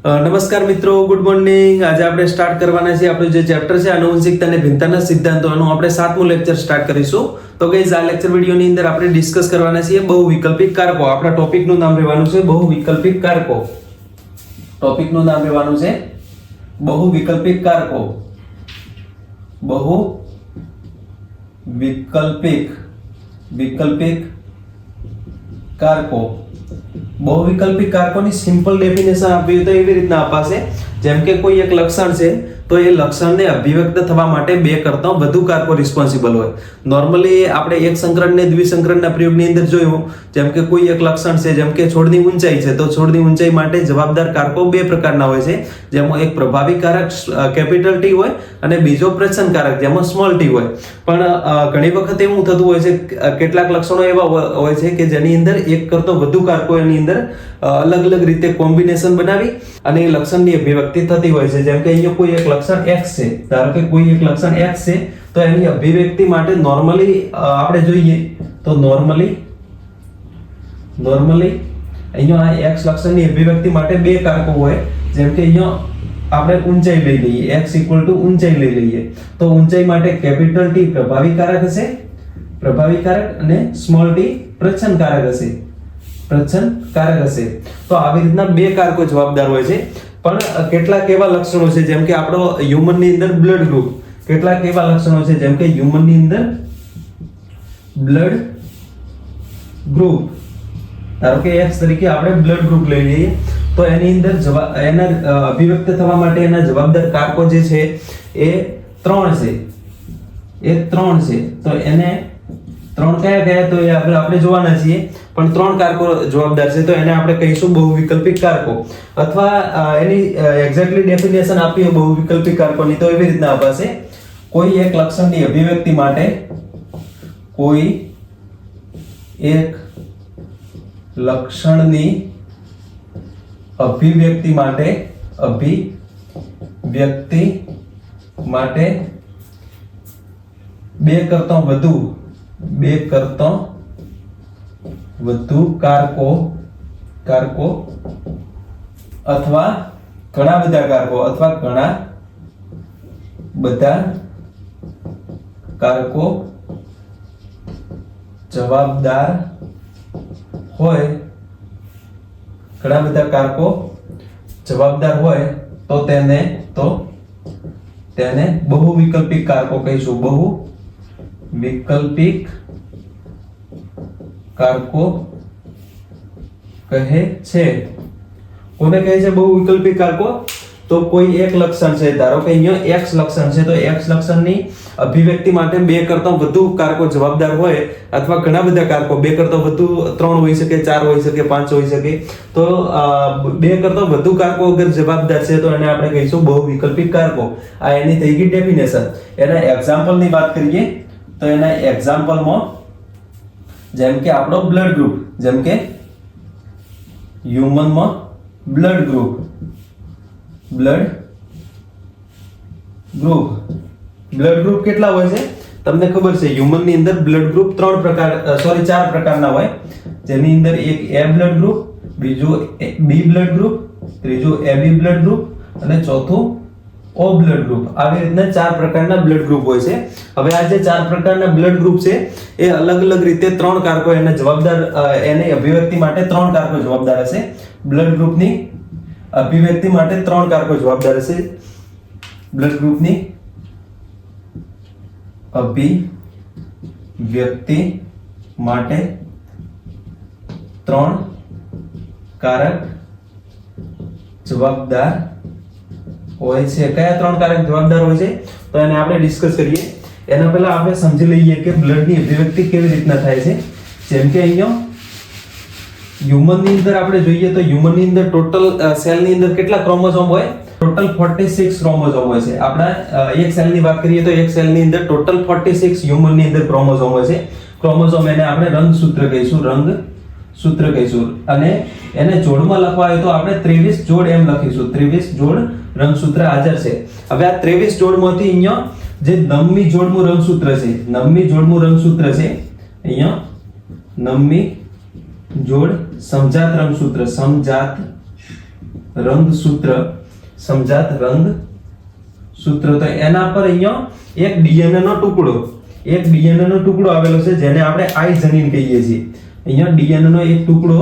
નમસ્કાર મિત્રો, good morning. આજે આપણે સ્ટાર્ટ કરવાના છે આપણું જે ચેપ્ટર છે આનુવંશિકતા અને ભિન્નતાના સિદ્ધાંતો. એનું આપણે 7મું લેક્ચર સ્ટાર્ટ કરીશું. તો ગાઈઝ, આ લેક્ચર વિડિયોની અંદર આપણે ડિસ્કસ કરવાના છીએ બહુવિકલ્પિક કારકો. આપણા ટોપિકનું નામ રહેવાનું છે બહુવિકલ્પિક કારકો. ટોપિકનું નામ રહેવાનું છે બહુવિકલ્પિક કારકો. વિકલ્પિક કારકો. બહુવિકલ્પિક કારકોની સિમ્પલ ડેફિનેશન આપવી તો એવી રીતના અપાશે, જેમ કે કોઈ એક લક્ષણ છે તો એ લક્ષણને અભિવ્યક્ત થવા માટે બે કરતાં વધુ કારકો રિસ્પોન્સિબલ હોય. નોર્મલી આપણે એક સંકરણ ને દ્વિસંકરણના પ્રયોગની અંદર જોયું, જેમ કે કોઈ એક લક્ષણ છે, જેમ કે છોડની ઊંચાઈ છે, તો છોડની ઊંચાઈ માટે જવાબદાર કારકો બે પ્રકારના હોય છે, જેમાં એક પ્રભાવી કારક કેપિટલ ટી હોય અને બીજો પ્રચ્છન્ન કારક જેમાં સ્મોલ ટી હોય. પણ ઘણી વખત એવું થતું હોય છે, કેટલાક લક્ષણો એવા હોય છે કે જેની અંદર એક કરતો વધુ કારકો એની અંદર અલગ અલગ રીતે કોમ્બિનેશન બનાવી અને એ લક્ષણની અભિવ્યક્તિ થતી હોય છે. જેમ કે અહીંયા કોઈ એક લક્ષણ x છે, ધારો કે કોઈ એક લક્ષણ x છે, તો એની અભિવ્યક્તિ માટે નોર્મલી આપણે જોઈએ તો નોર્મલી અહીંયા આ x લક્ષણની અભિવ્યક્તિ માટે બે કારકો હોય. જેમ કે અહીંયા આપણે ઊંચાઈ લઈ લઈએ, x ઊંચાઈ લઈ લઈએ, તો ઊંચાઈ માટે કેપિટલ T પ્રભાવી કારક હશે, અને સ્મોલ t પ્રચ્છન્ન કારક હશે. તો આવી રીતના બે કારકો જવાબદાર હોય છે. પણ કેટલાક એવા લક્ષણો છે, જેમ કે આપણો હ્યુમનની અંદર બ્લડ ગ્રુપ, કેટલાક એવા લક્ષણો છે જેમ કે હ્યુમનની અંદર બ્લડ ગ્રુપ, ધારો કે x તરીકે આપણે બ્લડ ગ્રુપ લઈ લઈએ, તો એની અંદર એના અભિવ્યક્ત થવા માટે એના જવાબદાર કારકો જે છે એ 3 છે. તો એને 3 કયા તો એ આપણે જોવાના છીએ, પણ 3 કારકો જવાબદાર છે, તો એને આપણે કહીશું બહુવિકલ્પિક કારકો. અથવા એની એક્ઝેક્ટલી ડેફિનેશન આપીએ બહુવિકલ્પિક કારકોની તો એવી રીતના અપાશે: કોઈ એક લક્ષણની અભિવ્યક્તિ માટે બે કરતાં વધુ કારકો અથવા ઘણા બધા કારકો જવાબદાર હોય, તો તેને બહુવિકલ્પિક કારકો કહીશું. બહુવિકલ્પિક કારકો કહે છે. કોને કહે છે બહુવિકલ્પિક કારકો? તો કોઈ એક લક્ષણ છે, ધારો કે અહીંયા x લક્ષણ છે, તો x લક્ષણની અભિવ્યક્તિ માટે બે કરતાં વધુ કારકો જવાબદાર હોય, અથવા ઘણા બધા કારકો, બે કરતાં વધુ 3 હોઈ શકે, 4 હોઈ શકે, 5 હોઈ શકે. તો બે કરતાં વધુ કારકો અગર જવાબદાર છે તો એને આપણે કહીશું બહુવિકલ્પિક કારકો. આ એની થઈ ગઈ ડેફિનેશન. એના એક્ઝામ્પલની વાત કરીએ તો એના એક્ઝામ્પલમાં જેમ કે આપણો બ્લડ ગ્રુપ, જેમ કે હ્યુમનમાં બ્લડ ગ્રુપ કેટલા હોય છે તમને ખબર છે? હ્યુમનની અંદર બ્લડ ગ્રુપ 4 પ્રકારના હોય, જેની અંદર એક A બ્લડ ગ્રુપ, બીજું B બ્લડ ગ્રુપ, ત્રીજું AB બ્લડ ગ્રુપ અને ચોથું O બ્લડ ગ્રુપ. આવી રીતના 4 પ્રકારના બ્લડ ગ્રુપ હોય છે. હવે આ જે 4 પ્રકારના બ્લડ ગ્રુપ છે એ અલગ અલગ રીતે 3 કારકો એને જવાબદાર, એની અભિવ્યક્તિ માટે 3 કારકો જવાબદાર હશે. બ્લડ ગ્રુપની અભિવ્યક્તિ માટે 3 કારકો જવાબદાર હશે. બ્લડ ગ્રુપની અભિવ્યક્તિ માટે 3 કારક જવાબદાર હોય છે. કયા 3 કારક જવાબદાર હોય છે તો એને આપણે ડિસ્કસ કરીએ. એના પહેલા આપણે સમજી લઈએ કે બ્લડની અભિવ્યક્તિ કેવી રીતના થાય છે. જેમ કે અહીંયા હ્યુમનની અંદર આપણે જોઈએ તો હ્યુમનની અંદર ટોટલ સેલની અંદર કેટલા ક્રોમોઝોમ હોય? ટોટલ 46 ક્રોમોઝોમ હોય છે. આપણા એક સેલની વાત કરીએ તો એક સેલની અંદર ટોટલ 46 હ્યુમનની અંદર ક્રોમોઝોમ હોય છે. ક્રોમોઝોમ એને આપણે રંગસૂત્ર કહીશું. અને એને જોડમાં લખવા હોય તો આપણે 23 જોડ એમ લખીશું. 23 જોડ રંગસૂત્ર હાજર છે. હવે આ 23 જોડમાંથી અહીંયા જે નવમી જોડનું રંગસૂત્ર છે, અહીંયા નવમી જોડ સમજાત રંગસૂત્ર, સમજાત રંગસૂત્ર. તો એના પર અહીંયા એક ડીએનએ નો ટુકડો આવેલો છે જેને આપણે આઈ જનીન કહીએ છીએ. અહીંયા ડીએનએ નો એક ટુકડો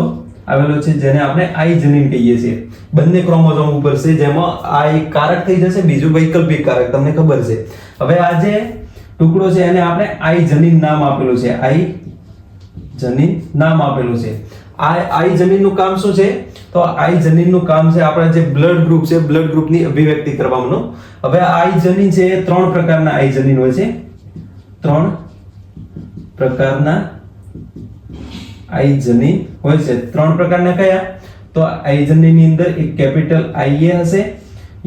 આવેલો છે જેને આપણે આઈ જનીન કહીએ છીએ. બંને ક્રોમોઝોમ ઉપર છે, જેમાં આ એક કારક થઈ જશે, બીજું વૈકલ્પિક કારક, તમને ખબર છે. હવે આ જે ટુકડો છે એને આપણે આઈ જનીન નામ આપેલું છે. આઈ જનીન નામ આપેલું છે. આ આઈ જનીનનું કામ શું છે? તો આઈ જનીનનું કામ છે આપણા જે બ્લડ ગ્રુપ છે, બ્લડ ગ્રુપની અભિવ્યક્તિ કરવાનું. હવે આઈ જનીન છે એ 3 પ્રકારના આઈ જનીન હોય છે. 3 પ્રકારના આઈ જનીન હોય છે. 3 પ્રકારના કયા? તો આઈ જનીનની અંદર એક કેપિટલ આઈએ હશે,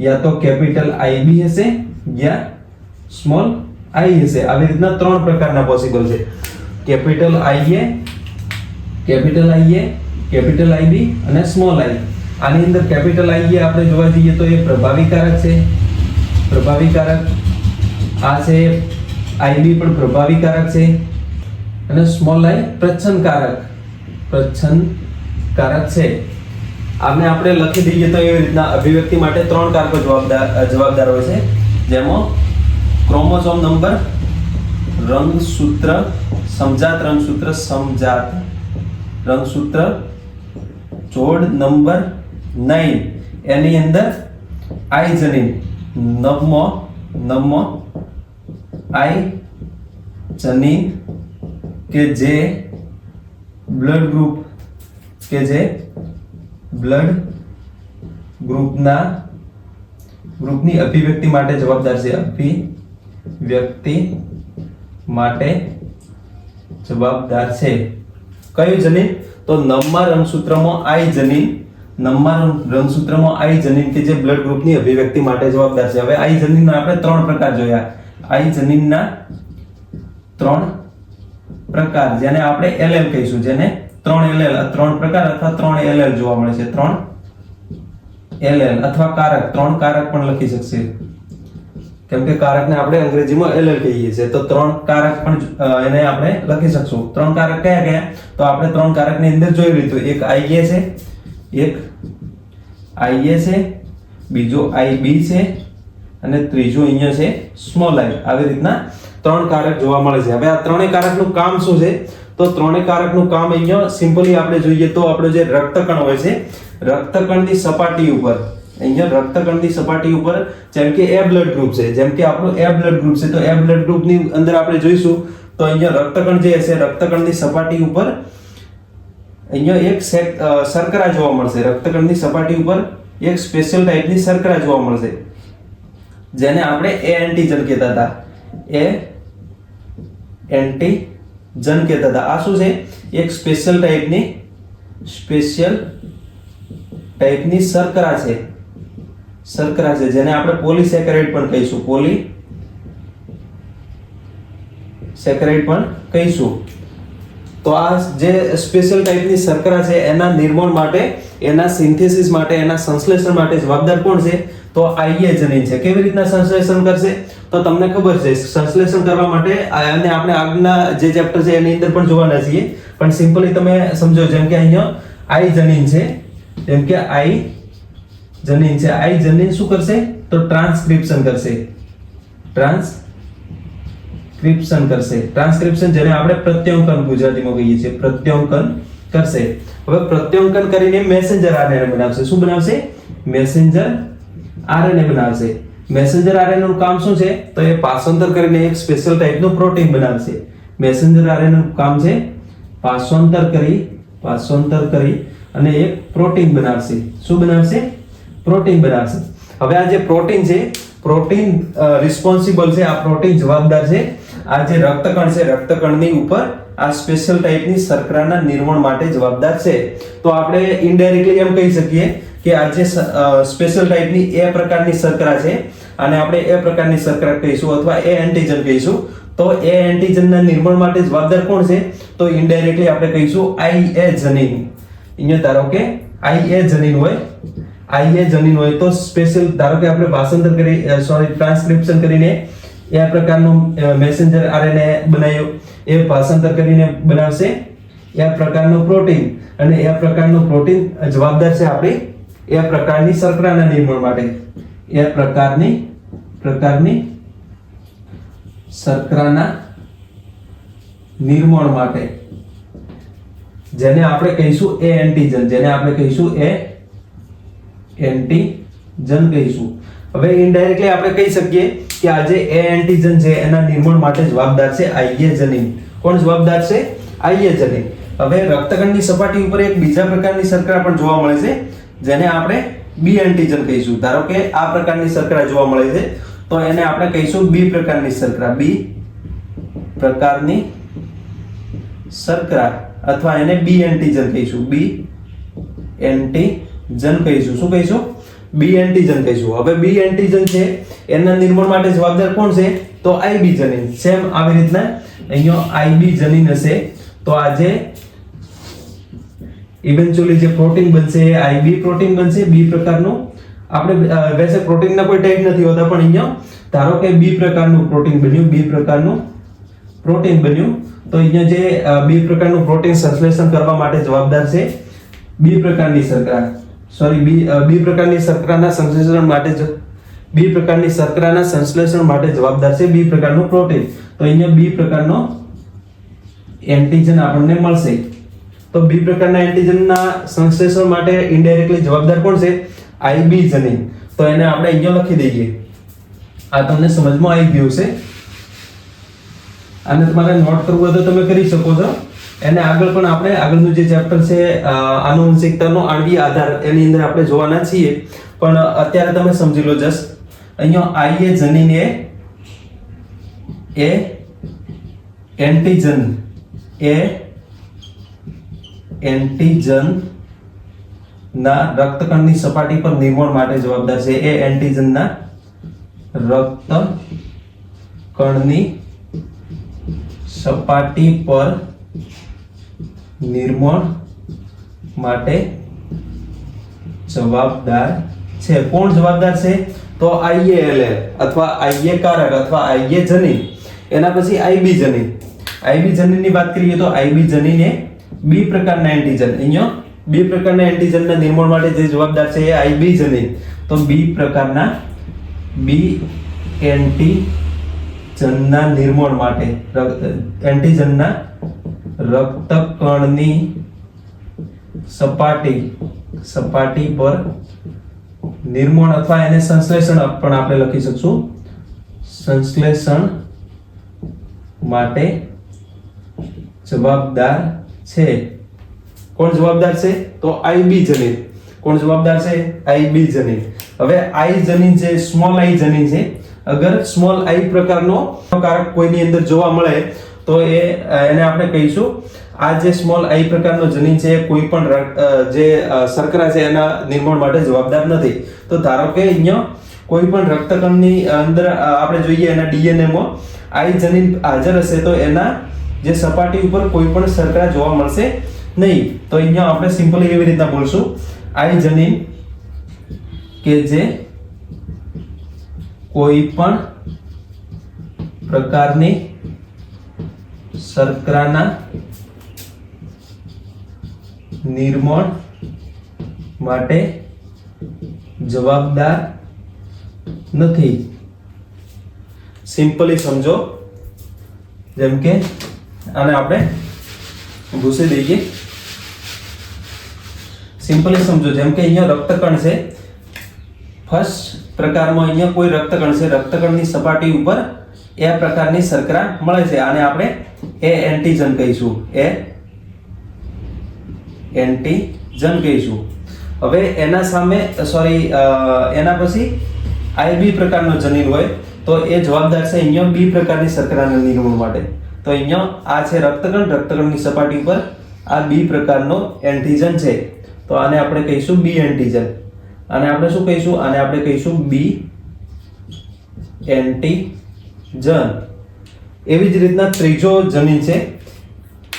યા તો કેપિટલ આઈબી હશે, યા સ્મોલ આઈ હશે. આવી રીતના 3 પ્રકારના પોસિબલ છે. કેપિટલ આઈએ, કેપિટલ આઈબી અને સ્મોલ આઈ. આની અંદર કેપિટલ આઈએ આપણે જોવા જઈએ તો એ પ્રભાવીકારક છે. પ્રભાવીકારક આ છે. આઈબી પણ પ્રભાવીકારક છે અને સ્મોલ આઈ પ્રચ્છનકારક છે. આને આપણે લખી દઈએ તો એવી રીતના અભિવ્યક્તિ માટે 3 કારકો જવાબદાર હોય છે, જેમાં ક્રોમોસોમ નંબર, રંગસૂત્ર, સમજાત રંગસૂત્ર, જોડ નંબર 9 એની અંદર આઈ જનીન, નવમો આઈ જનીન કે જે બ્લડ ગ્રુપની અભિવ્યક્તિ માટે જવાબદાર છે. અભિવ્યક્તિ માટે જવાબદાર છે. કયું જનીન? તો નવમા રંગસૂત્રમાં આઈ જનીન કે જે બ્લડ ગ્રુપની અભિવ્યક્તિ માટે જવાબદાર છે. હવે આઈ જનીનના આપણે 3 પ્રકાર જોયા. આઈ જનીનના 3 પ્રકાર, જેને આપણે એલએલ કહીશું, જેને 3 પ્રકાર અથવા 3 એલએલ જોવા મળે છે. 3 એલએલ અથવા કારક, 3 કારક પણ લખી શકશે, કેમ કે કારકને આપણે અંગ્રેજીમાં એલએલ કહીએ છીએ. તો 3 કારક પણ એને આપણે લખી શકશું. 3 કારક કયા? તો આપણે 3 કારકની અંદર જોઈ લીધું. એક આઈએ છે, બીજો આઈબી છે અને ત્રીજો અહીંયા છે સ્મોલ આઈ. આવી રીતના 3 કારક જોવા મળે છે. હવે આ 3 કારકનું કામ શું છે? તો 3 કારકનું કામ અહીંયા સિમ્પલી આપણે જોઈએ તો આપણો જે રક્તકણ હોય છે, રક્તકણની સપાટી ઉપર, અહીંયા રક્તકણની સપાટી ઉપર જેમ કે એ બ્લડ ગ્રુપ છે, જેમ કે આપણો એ બ્લડ ગ્રુપ છે, તો એ બ્લડ ગ્રુપની અંદર આપણે જોઈશું તો અહીંયા રક્તકણ જે હશે, રક્તકણની સપાટી ઉપર અહીંયા એક શર્કરા જોવા મળશે. રક્તકણની સપાટી ઉપર એક સ્પેશિયલ ટાઈપની શર્કરા જોવા મળશે, જેને આપણે એ એન્ટીજન કહેતા હતા. એ એન્ટીજન કહેતા હતા. આ શું છે? એક સ્પેશિયલ ટાઈપની શર્કરા છે, જેને આપણે પોલીસેકેરાઇડ પણ કહીશું. પોલીસેકેરાઇડ પણ કહીશું. તો આ જે સ્પેશિયલ ટાઈપની શર્કરા છે એના નિર્માણ માટે, એના સિન્થેસિસ માટે, એના સંશ્લેષણ માટે જવાબદાર કોણ છે? તો આઈએ જનીન છે. કેવી રીતના સંશ્લેષણ કરશે? તો તમને ખબર છે, સંશ્લેષણ કરવા માટે અને આપણે આગળના જે ચેપ્ટર છે એની અંદર પણ જોવાના છીએ, પણ સિમ્પલી તમે સમજો. જેમ કે અહીંયા આઈ જનીન છે, આઈ જનીન શું કરશે? તો ટ્રાન્સક્રિપ્શન કરશે, જેને આપણે પ્રત્યાંકન ગુજરાતીમાં કહીએ છીએ. પ્રત્યાંકન કરશે. હવે પ્રત્યાંકન કરીને મેસેન્જર આરએનએ બનાવશે. શું બનાવશે? મેસેન્જર આરએનએ બનાવશે. મેસેન્જર આરએનએ નું કામ શું છે? તો એ પાસાંતર કરીને એક સ્પેશિયલ ટાઈપનું પ્રોટીન બનાવશે. મેસેન્જર આરએનએ નું કામ છે પાસાંતર કરી અને એક પ્રોટીન બનાવશે. શું બનાવશે? પ્રોટીન બનાવશે. હવે આ જે પ્રોટીન છે, પ્રોટીન રિસ્પોન્સિબલ છે, આ પ્રોટીન જવાબદાર છે આ જે રક્તકણ છે, રક્તકણની ઉપર આ સ્પેશિયલ ટાઈપની શર્કરાના નિર્માણ માટે જવાબદાર છે. તો આપણે ઇનડાયરેક્ટલી એમ કહી શકીએ કે આ જે સ્પેશિયલ ટાઈપની એ પ્રકારની શર્કરા છે, અને આપણે એ પ્રકારની શર્કરા કહીશું અથવા એ એન્ટીજન કહીશું. તો એ એન્ટીજનના નિર્માણ માટે જવાબદાર કોણ છે? તો ઇનડાયરેક્ટલી આપણે કહીશું આઈએ જનીન. અહીંયા ધારો કે આઈએ જનીન હોય તો સ્પેશિયલ, ધારો કે આપણે ટ્રાન્સક્રિપ્શન કરીને એ પ્રકારનું મેસેન્જર આરએનએ બનાવ્યું, એ ભાષાંતર કરીને બનાવશે એ પ્રકારનું પ્રોટીન, અને એ પ્રકારનું પ્રોટીન જવાબદાર છે આપણી એ પ્રકારની શર્કરાના નિર્માણ માટે એ પ્રકારની શર્કરાના નિર્માણ માટે જેને આપણે કહીશું એ એન્ટીજન કહીશું. હવે ઇનડાયરેક્ટલી આપણે કહી શકીએ કે આ જે એ એન્ટીજન છે એના નિર્માણ માટે જવાબદાર છે આઈએ જનીન. કોણ જવાબદાર છે? આઈએ જનીન. હવે રક્તકણની સપાટી ઉપર એક બીજા પ્રકારની શર્કરા પણ જોવા મળે છે જેને આપણે બી એન્ટીજન કહીશું. ધારો કે આ પ્રકારની શર્કરા જોવા મળે છે તો એને આપણે કહીશું બી પ્રકારની શર્કરા. બી પ્રકારની શર્કરા અથવા એને બી એન્ટીજન કહીશું. બી એન્ટીજન કહીશું. શું કહીશું? બી એન્ટીજન કહીશું. હવે બી એન્ટીજન છે એના નિર્માણ માટે જવાબદાર કોણ છે? તો આઈબી જનીન. સેમ આવી રીતના અહીંયા આઈબી જનીન હશે તો આજે ઇવેન્ચ્યુઅલી જે પ્રોટીન બનશે એ આઈબી પ્રોટીન બનશે. બી પ્રકારનું આપણે વૈસે પ્રોટીનના કોઈ ટાઈપ નથી હોતા પણ અહીંયા ધારો કે બી પ્રકારનું પ્રોટીન બન્યું. તો અહીંયા જે બી પ્રકારનું પ્રોટીન સંશ્લેષણ કરવા માટે જવાબદાર છે બી પ્રકારની શર્કરા. બી પ્રકારની શર્કરાના સંશ્લેષણ માટે જવાબદાર છે બી પ્રકારનું પ્રોટીન. તો અહીંયા બી પ્રકારનો એન્ટીજન આપણને મળશે. તો બી પ્રકારના એન્ટીજનના સંશ્લેષણ માટે ઇનડાયરેક્ટલી જવાબદાર કોણ છે? આઈબી જનીન. તો એને આપણે અહીંયા લખી દઈએ. આ તમને સમજમાં આવી ગયું છે. આને તમારે નોટ કરવું હોય તો તમે કરી શકો છો. એને આગળ પણ આપણે આગળનું જે ચેપ્ટર છે આનુવંશિકતાનો આણ્વીય આધાર એની અંદર આપણે જોવાના છીએ પણ અત્યારે તમે સમજી લો જસ્ટ અહીંયા આઈએ જનીન એ એન્ટીજન ના રક્તકણની સપાટી પર નિર્માણ માટે જવાબદાર છે. એ એન્ટીજનના રક્તકણની સપાટી પર નિર્માણ માટે જવાબદાર છે. કોણ જવાબદાર છે? તો આઈએએલ અથવા આઈએ કારક અથવા આઈએ જનીન. એના પછી આઈબી જનીન. આઈબી જનીનની વાત કરીએ તો આઈબી જનીન એ બી પ્રકારના એન્ટીજન. અહીંયા બી પ્રકારના એન્ટીજનના નિર્માણ માટે જે જવાબદાર છે એ આઈબી જનીન. તો બી પ્રકારના બી એન્ટીજનના નિર્માણ માટે એન્ટીજનના રક્તકણની સપાટી પર નિર્માણ અથવા એને સંશ્લેષણ પણ આપણે લખી શકશું. સંશ્લેષણ માટે જવાબદાર છે. કોણ જવાબદાર છે? તો આઈબી જનીન. કોણ જવાબદાર છે? આઈબી જનીન. હવે આઈ જનીન છે સ્મોલ આઈ જનીન છે. અગર સ્મોલ આઈ પ્રકારનો કારક કોઈની અંદર જોવા મળે તો એને આપણે કહીશું આ જે સ્મોલ આઈ પ્રકારનો જનીન છે કોઈ પણ જે શર્કરા છે એના નિર્માણ માટે જવાબદાર નથી. તો ધારો કે અહીંયા કોઈ પણ રક્તકણની અંદર આપણે જોઈએ એના ડીએનએ માં આઈ જનીન હાજર હશે તો એના જે સપાટી ઉપર કોઈ પણ શર્કરા જોવા મળશે નહીં. તો અહીંયા આપણે સિમ્પલી એવી રીતના બોલશું આઈ જનીન કે જે કોઈ પણ પ્રકારની શર્કરાના નિર્માણ માટે જવાબદાર નથી. સિમ્પલી સમજો. જેમ કે આને આપણે ભૂસી દઈએ. સિમ્પલી સમજો. જેમ કે અહીંયા રક્તકણ છે. ફર્સ્ટ પ્રકારમાં અહીંયા કોઈ રક્તકણ છે. રક્તકણની સપાટી ઉપર એ પ્રકારની શર્કરા મળે છે. આને આપણે એ એન્ટીજન કહીશું. એ એન્ટીજન કહીશું. હવે એના સામે એના પછી આઈબી પ્રકારનો જનીન હોય તો એ જવાબદાર છે અહીંયા બી પ્રકારની શર્કરાના નિર્માણ માટે. તો અહીંયા આ છે રક્તકણની સપાટી ઉપર આ બી પ્રકારનો એન્ટીજન છે. તો આને આપણે કહીશું બી એન્ટીજન. આને આપણે શું કહીશું? આને આપણે કહીશું બી એન્ટીજન. એવી જ રીતના ત્રીજો જનીન છે.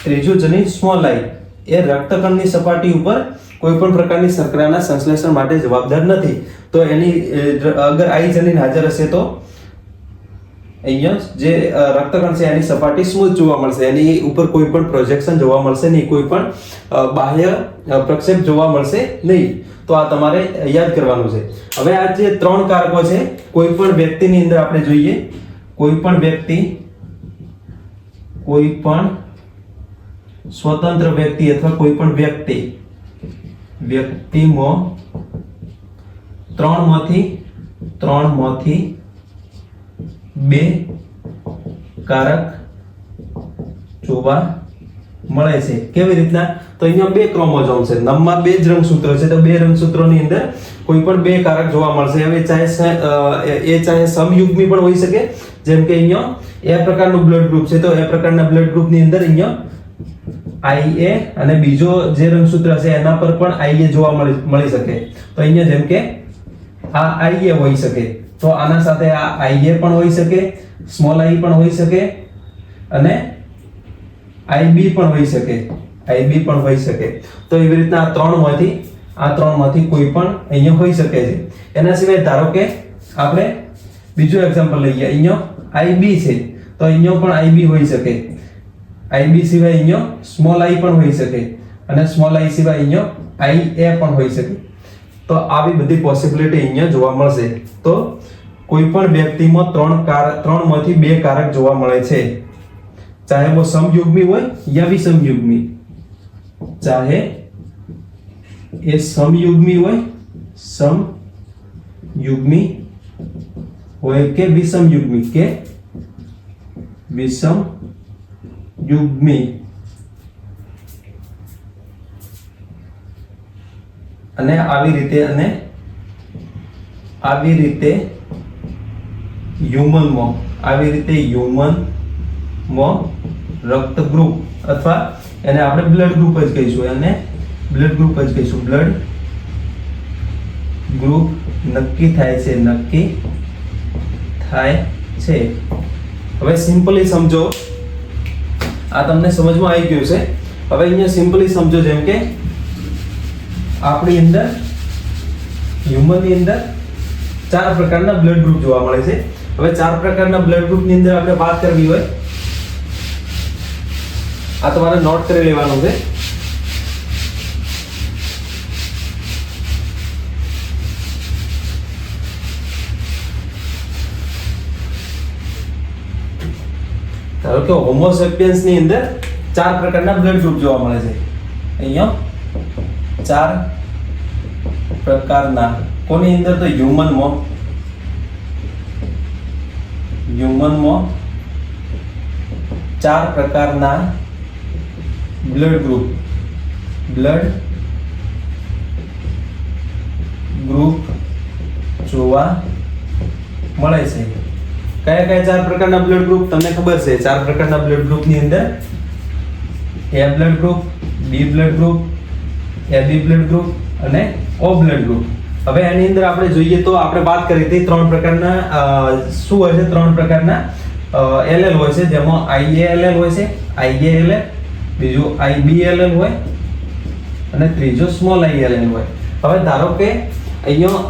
ત્રીજું જનીન સ્મોલ આઈ એ રક્તકણની સપાટી ઉપર કોઈ પણ પ્રકારની શર્કરાના સંશ્લેષણ માટે જવાબદાર નથી. તો એની અગર આઈ જનીન હાજર હશે તો અહીંયા જે રક્તકણ છે એની સપાટી સ્મૂથ જોવા મળશે. એની ઉપર કોઈ પણ પ્રોજેક્શન જોવા મળશે નહીં. કોઈ પણ બાહ્ય પ્રક્ષેપ જોવા મળશે નહીં. તો આ તમારે યાદ કરવાનું છે. હવે આ જે 3 કારકો છે, કોઈ પણ વ્યક્તિની અંદર આપણે જોઈએ, કોઈ પણ વ્યક્તિ, કોઈ પણ સ્વતંત્ર વ્યક્તિ અથવા કોઈ પણ વ્યક્તિમાં 3 માંથી 2 કારક જોવા મળે છે. કેવી રીતના? તો અહીંયા 2 ક્રોમોઝોમ છે, નમમાં 2 જ રંગસૂત્રો છે, તો 2 રંગસૂત્રોની અંદર કોઈ પણ 2 કારક જોવા મળશે. હવે ચાહે સમયુગ્મી પણ હોઈ શકે, જેમ કે અહીંયા એ પ્રકારનું બ્લડ ગ્રુપ છે, તો એ પ્રકારના બ્લડ ગ્રુપની અંદર અહીંયા IA અને બીજો જે રંગસૂત્ર છે એના પર પણ IA જોવા મળી શકે. તો અહીંયા જેમ કે આ IA હોઈ શકે, તો આના સાથે આ IA પણ હોઈ શકે, સ્મોલ i પણ હોઈ શકે અને IB પણ હોઈ શકે, IB પણ હોઈ શકે. તો એવી રીતના આ ત્રણમાંથી કોઈ પણ અહીંયા હોઈ શકે છે. એના સિવાય ધારો કે આપણે બીજું એક્ઝામ્પલ લઈએ, અહીંયા IB છે, તો અહીંયા પણ IB હોઈ શકે, IB સિવાય અહીંયા સ્મોલ i પણ હોઈ શકે અને સ્મોલ i સિવાય અહીંયા IA પણ હોઈ શકે. તો આવી બધી પોસિબિલિટી અહીંયા જોવા મળશે. તો કોઈ પણ વ્યક્તિમાં 3 માંથી 2 કારક જોવા મળે છે, ચાહે वो समयुग्मी હોય या विषमयुग्मी, चाहे એ સમયુગ્મી હોય કે વિષમયુગ્મી અને આવી રીતે હ્યુમનમાં રક્ત ગ્રુપ અથવા એને આપણે બ્લડ ગ્રુપ જ કહીશું, બ્લડ ગ્રુપ નક્કી થાય છે. હવે સિમ્પલી સમજો, આ તમને સમજમાં આવી ગયું છે. હવે અહીંયા સિમ્પલી સમજો, જેમ કે આપણી અંદર હ્યુમનની અંદર 4 પ્રકારના બ્લડ ગ્રુપ જોવા મળે છે. હવે 4 પ્રકારના બ્લડ ગ્રુપની અંદર આપણે વાત કરવી હોય, આ તમારે નોટ કરી લેવાનું છે. ધારો કે હોમો સેપિયન્સ ની અંદર 4 પ્રકારના બ્લડ ગ્રુપ જોવા મળે છે. અહીંયા 4 પ્રકારના, કોની અંદર? તો હ્યુમનમાં 4 પ્રકારના બ્લડ ગ્રુપ જોવા મળે છે. કયા 4 પ્રકારના બ્લડ ગ્રુપ તમને ખબર છે? 4 પ્રકારના બ્લડ ગ્રુપની અંદર A blood group, B blood group, AB blood group અને O બ્લડ ગ્રુપ. હવે આની અંદર આપણે જોઈએ તો આપણે વાત કરી હતી 3 પ્રકારના શું હોય છે? 3 પ્રકારના LL હોય છે, જેમાં IALL હોય છે, IALL, બીજું IBLL હોય અને ત્રીજો સ્મોલ ILL હોય. હવે ધારો કે અહીંયા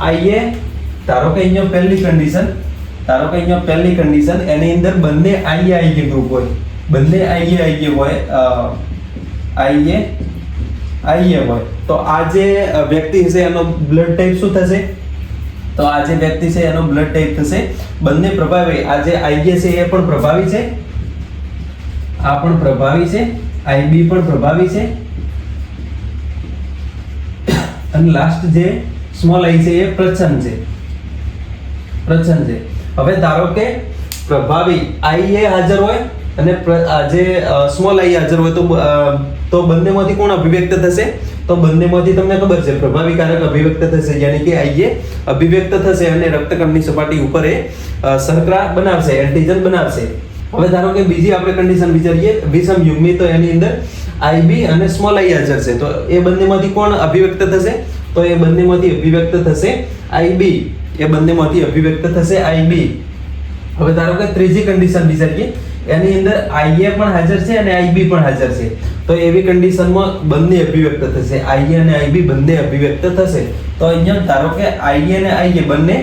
પહેલી કન્ડિશન એની અંદર બંને IA ગ્રુપ હોય, IA હોય, તો આ જે વ્યક્તિ છે એનો બ્લડ ટાઈપ શું થશે? તો આ જે વ્યક્તિ છે એનો બ્લડ ટાઈપ થશે બંને પ્રભાવી. આ જે IA છે એ પણ પ્રભાવી છે, આ પણ પ્રભાવી છે, IB પણ પ્રભાવી છે અને લાસ્ટ જે સ્મોલ i છે એ પ્રચ્છન્ન છે. હવે ધારો કે પ્રભાવી IA હાજર હોય અને જે સ્મોલ i હાજર હોય, તો બંનેમાંથી કોણ અભિવ્યક્ત થશે? તો બંનેમાંથી તમને ખબર છે પ્રભાવી કારક અભિવ્યક્ત થશે, યાની કે IA અભિવ્યક્ત થશે અને રક્તકણની સપાટી ઉપર એ શર્કરા બનાવશે, એન્ટીજન બનાવશે. હવે ધારો કે બીજી આપણે કન્ડિશન વિચારીએ વિષમયુગ્મી, તો એની અંદર IB અને સ્મોલ i હાજર છે, તો એ બંનેમાંથી કોણ અભિવ્યક્ત થશે? તો એ બંનેમાંથી અભિવ્યક્ત થશે IB, હવે ધારો કે ત્રીજી કન્ડિશન વિચારીએ, એની અંદર IA પણ હાજર છે અને IB પણ હાજર છે, તો એવી કન્ડિશનમાં બંને અભિવ્યક્ત થશે, IA અને IB બંને અભિવ્યક્ત થશે. તો અહીંયા ધારો કે IA અને IA બંને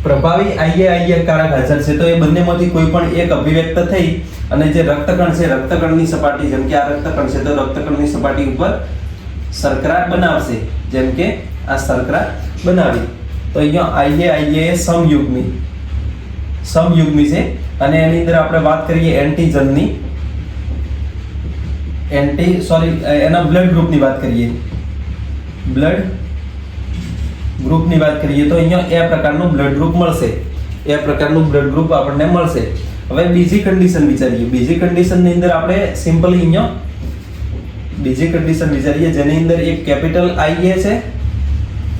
પ્રભાવી IA કારક હાજર છે, તો એ બંનેમાંથી કોઈ પણ એક અભિવ્યક્ત થઈ અને જે રક્તકણ છે, રક્તકણની સપાટી, જેમ કે આ રક્તકણ છે, તો રક્તકણની સપાટી ઉપર શર્કરા બનાવશે, જેમ કે આ શર્કરા બનાવી. તો અહીંયા IA સમયુગ્મી છે અને એની અંદર આપણે વાત કરીએ એન્ટીજનની એના બ્લડ ગ્રુપની વાત કરીએ તો અહીંયા એ પ્રકારનું બ્લડ ગ્રુપ મળશે. આપણને મળશે. હવે બીજી કન્ડિશન વિચારીએ. બીજી કન્ડિશનની અંદર આપણે સિમ્પલી અહીંયા બીજી કન્ડિશન વિચારીએ જેની અંદર એક કેપિટલ IA છે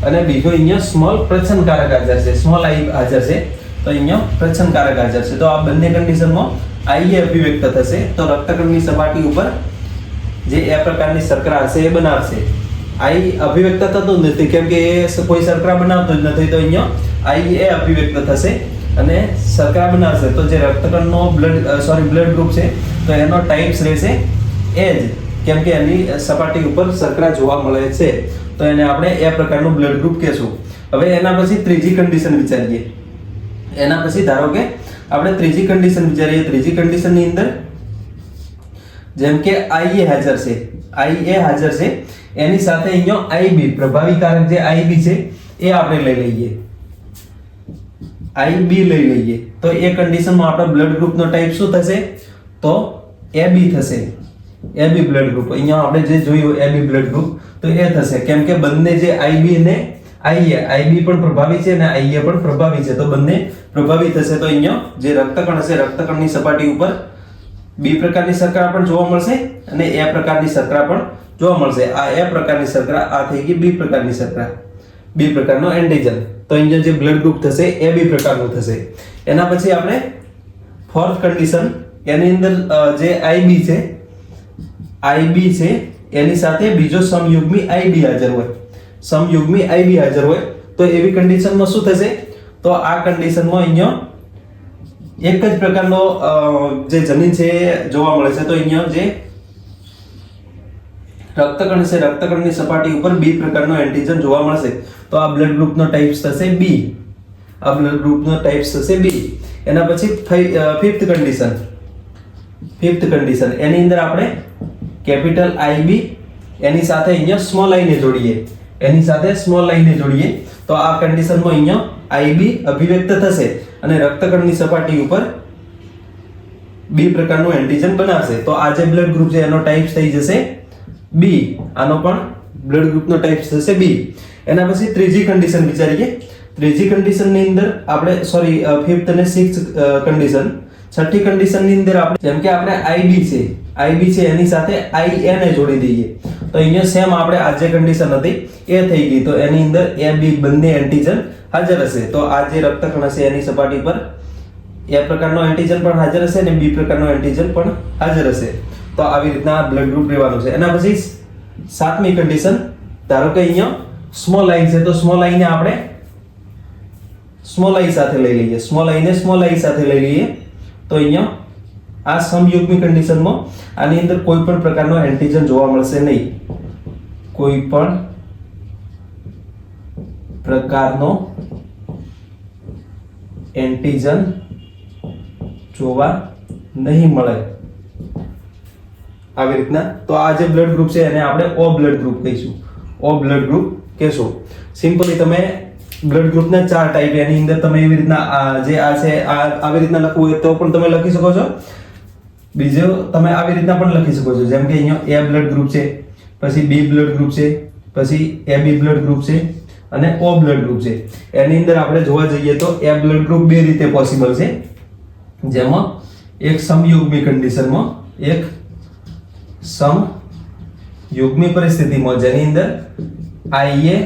અને બીજો અહીંયા સ્મોલ પ્રચ્છન્નકારક હાજર છે, સ્મોલ I હાજર છે. તો અહીંયા પ્રચ્છન્નકારક હાજર છે. તો આ બંને કન્ડિશનમાં IA અભિવ્યક્ત થશે. તો રક્તકણની સપાટી ઉપર જે એ પ્રકારની શર્કરા હશે એ બનાવશે. I અભિવ્યક્ત થતું નથી કેમ કે એ કોઈ શર્કરા બનાવતો જ નથી. તો અહીંયા IA અભિવ્યક્ત થશે અને શર્કરા બનાવશે. તો જે રક્તકણનો બ્લડ ગ્રુપ છે તો એનો ટાઈપ્સ રહેશે એ જ, કેમ કે એની સપાટી ઉપર શર્કરા જોવા મળે છે. તો એને આપણે એ પ્રકારનું બ્લડ ગ્રુપ કહેશું. હવે એના પછી ત્રીજી કન્ડિશન વિચારીએ. ધારો કે આપણે ત્રીજી કન્ડિશન વિચારીએ. ત્રીજી કન્ડિશનની અંદર જેમ કે IA હાજર છે એની સાથે અહીંયા IB પ્રભાવી કારક જે IB છે એ આપણે લઈ લઈએ. તો એ કન્ડિશનમાં આપણા બ્લડ ગ્રુપનો ટાઈપ શું થશે? તો AB થશે. AB બ્લડ ગ્રુપ અહીંયા આપણે જે જોયું AB બ્લડ ગ્રુપ તો એ થશે, કેમ કે બંને જે IB અને IB પણ પ્રભાવી છે અને IA પણ પ્રભાવી છે. તો બંને પ્રભાવી થશે. તો અહીંયા જે રક્તકણ હશે રક્તકણની સપાટી ઉપર B પ્રકારની શર્કરા પણ જોવા મળશે અને A પ્રકારની શર્કરા પણ જોવા મળશે. આ A પ્રકારની શર્કરા, આ થઈ ગઈ B પ્રકારની શર્કરા, B પ્રકારનો એન્ટીજન. તો અહીંયા જે બ્લડ ગ્રુપ થશે એ B પ્રકારનું થશે. એના પછી આપણે ફોર્થ કન્ડિશન, એની અંદર જે IB છે એની સાથે બીજો સમયુગ્મી IB હાજર હોય. તો એવી કન્ડિશનમાં શું થશે? તો આ કન્ડિશનમાં અહીંયા એક જ પ્રકારનો જે જનીન છે જોવા મળે છે. તો અહીંયા જે રક્તકણ છે રક્તકણની સપાટી ઉપર B પ્રકારનો એન્ટીજન જોવા મળશે. તો આ બ્લડ ગ્રુપનો ટાઈપ થશે B. એના પછી ફિફ્થ કન્ડિશન એની અંદર આપણે કેપિટલ IB એની સાથે અહીંયા સ્મોલ I ને જોડીએ. તો આ કન્ડિશનમાં અહીંયા IB અભિવ્યક્ત થશે અને રક્તકણની સપાટી ઉપર B પ્રકારનું એન્ટીજન બનાવશે. તો આ જે બ્લડ ગ્રુપ છે એનો ટાઈપ થઈ જશે B. આનો પણ બ્લડ ગ્રુપનો ટાઈપ થશે B. એના પછી ત્રીજી કન્ડિશન વિચારીએ. ત્રીજી કન્ડિશનની અંદર આપણે ફિફ્થ અને સિક્સ્થ કન્ડિશન, છઠ્ઠી કન્ડિશનની અંદર આપણે જેમ કે આપણે IB છે એની સાથે IA ને જોડી દઈએ. તો અહીંયા સેમ આપણે આ જે કન્ડિશન હતી એ થઈ ગઈ. તો એની અંદર AB બંને એન્ટીજન હાજર હશે. તો આ જે રક્તકણ હશે એની સપાટી પર A પ્રકારનો એન્ટીજન પણ હાજર હશે અને B પ્રકારનો એન્ટીજન પણ હાજર હશે. તો આવી રીતના બ્લડ ગ્રુપ રહેવાનું છે. એના પછી સાતમી કન્ડિશન, ધારો કે અહીંયા સ્મોલ I છે તો સ્મોલ I ને આપણે સ્મોલ I સાથે લઈ લઈએ. તો અહીંયા આ સમયુગ્મી કન્ડિશનમાં આની અંદર કોઈ પણ પ્રકારનો એન્ટીજન જોવા મળશે નહીં. કોઈ પણ પ્રકારનો એન્ટીજન જોવા નહીં મળે આવી રીતના. તો આ જે બ્લડ ગ્રુપ છે એને આપણે O બ્લડ ગ્રુપ કહીશું. સિમ્પલી તમે બ્લડ ગ્રુપના 4 ટાઈપ, એની અંદર તમે એવી રીતના આવી રીતના લખવું હોય તો પણ તમે લખી શકો છો. બીજો તમે આવી રીતના પણ લખી શકો છો, જેમ કે અહીંયા A બ્લડ ગ્રુપ છે, પછી B બ્લડ ગ્રુપ છે, પછી AB બ્લડ ગ્રુપ છે અને O બ્લડ ગ્રુપ છે. એની અંદર આપણે જોવા જઈએ તો A બ્લડ ગ્રુપ બે રીતે પોસિબલ છે, જેમાં એક સમયુગ્મી કન્ડિશનમાં, એક સમયુગ્મી પરિસ્થિતિમાં જેની અંદર IA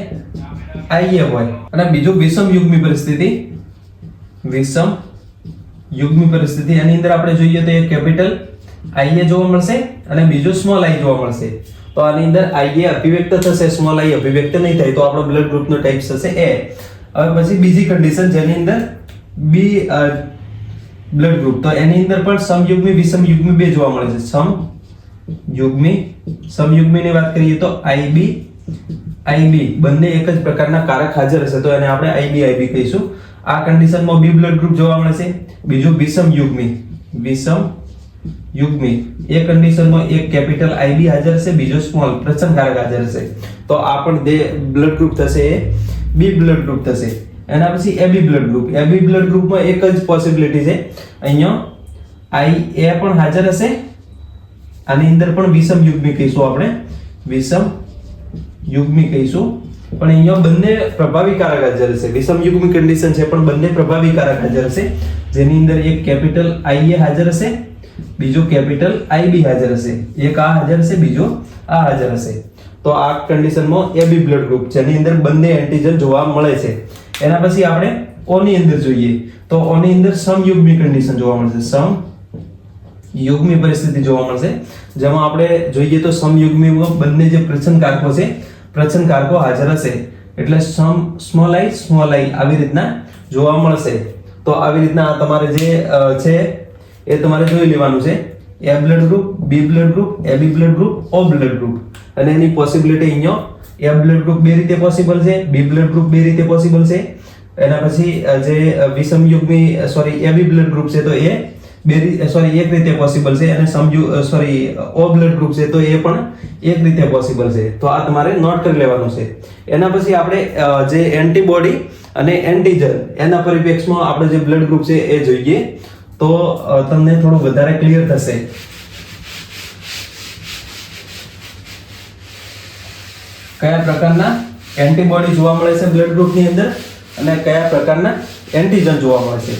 હોય, અને બીજું વિષમયુગ્મી પરિસ્થિતિ એની અંદર આપણે જોઈએ તો એક કેપિટલ IA જોવા મળશે અને બીજું સ્મોલ I જોવા મળશે. તો આની અંદર IA અભિવ્યક્ત થશે, સ્મોલ I અભિવ્યક્ત નહીં થાય. તો આપણો બ્લડ ગ્રુપનો ટાઈપ થશે A. હવે પછી બીજી કન્ડિશન જેની અંદર B બ્લડ ગ્રુપ, તો એની અંદર પણ સમયુગ્મી વિષમયુગ્મી બે જોવા મળે છે. સમયુગ્મીની વાત કરીએ તો IB બંને એક જ પ્રકારના કારક હાજર હશે, તો એને આપણે IB કહીશું. આ કન્ડિશનમાં B બ્લડ ગ્રુપ જોવા મળે છે. બીજું વિષમયુગ્મી એ કન્ડિશનમાં એક કેપિટલ IB હાજર હશે, બીજો સ્મોલ પ્રચ્છન્નકારક હાજર હશે. તો આ પણ જે બ્લડ ગ્રુપ થશે એ બી બ્લડ ગ્રુપ થશે. એના પછી એબી બ્લડ ગ્રુપ. એબી બ્લડ ગ્રુપમાં એક જ પોસિબિલિટી છે, અહીંયા IA પણ હાજર હશે. આની અંદર પણ વિષમ યુગ્મી કહીશું આપણે, વિષમ યુગ્મી કહીશું. પણ અહીંયા બંને પ્રભાવી કારક હાજર હશે. વિષમ યુગ્મી કન્ડિશન છે પણ બંને પ્રભાવી કારક હાજર હશે, જેની અંદર એક કેપિટલ IA હાજર હશે, બીજો કેપિટલ IB હાજર હશે. એક આ હાજર હશે, બીજો આ હાજર હશે. તો આ કન્ડિશનમાં એબી બ્લડ ગ્રુપ જેની અંદર બંને એન્ટીજન જોવા મળે છે. એના પછી આપણે O ની અંદર જોઈએ તો O ની અંદર સમયુગ્મી કન્ડિશન જોવા મળશે, સમયુગ્મી પરિસ્થિતિ જોવા મળશે, જેમાં આપણે જોઈએ તો સમયુગ્મીમાં બંને જે પ્રચનકારકો છે, પ્રચનકારકો હાજર હશે. એટલે સ્મોલ i આવી રીતના જોવા મળશે. તો આવી રીતના તમારે જે છે એ તમારે જોઈ લેવાનું છે. A blood group, B blood group, AB blood group, O blood group. અને એની પોસિબિલિટી અહીંયા A બ્લડ ગ્રુપ બે રીતે પોસિબલ છે, B બ્લડ ગ્રુપ બે રીતે પોસિબલ છે. એના પછી જે વિષમ યુગ્મી AB બ્લડ ગ્રુપ છે તો એ એક રીતે પોસિબલ છે, અને O બ્લડ ગ્રુપ છે તો એ પણ એક રીતે પોસિબલ છે. તો આ તમારે નોટ કરી લેવાનું છે. એના પછી આપણે જે એન્ટીબોડી અને એન્ટીજન એના પરિપ્રેક્ષમાં આપણે જે બ્લડ ગ્રુપ છે એ જોઈએ તો તમને થોડું વધારે ક્લિયર થશે. કયા પ્રકારના એન્ટીબોડી જોવા મળે છે બ્લડ ગ્રુપની અંદર અને કયા પ્રકારના એન્ટીજન જોવા મળે છે.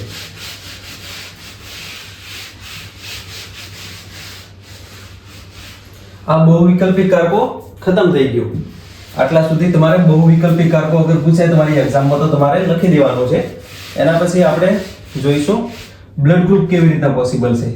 આ બહુવિકલ્પી કારકો ખતમ થઈ ગયું. આટલા સુધી તમારે બહુવિકલ્પી કારકો અગર પૂછાય તમારી એક્ઝામમાં તો તમારે લખી દેવાનું છે. એના પછી આપણે જોઈશું બ્લડ ગ્રુપ કેવી રીતના પોસિબલ છે.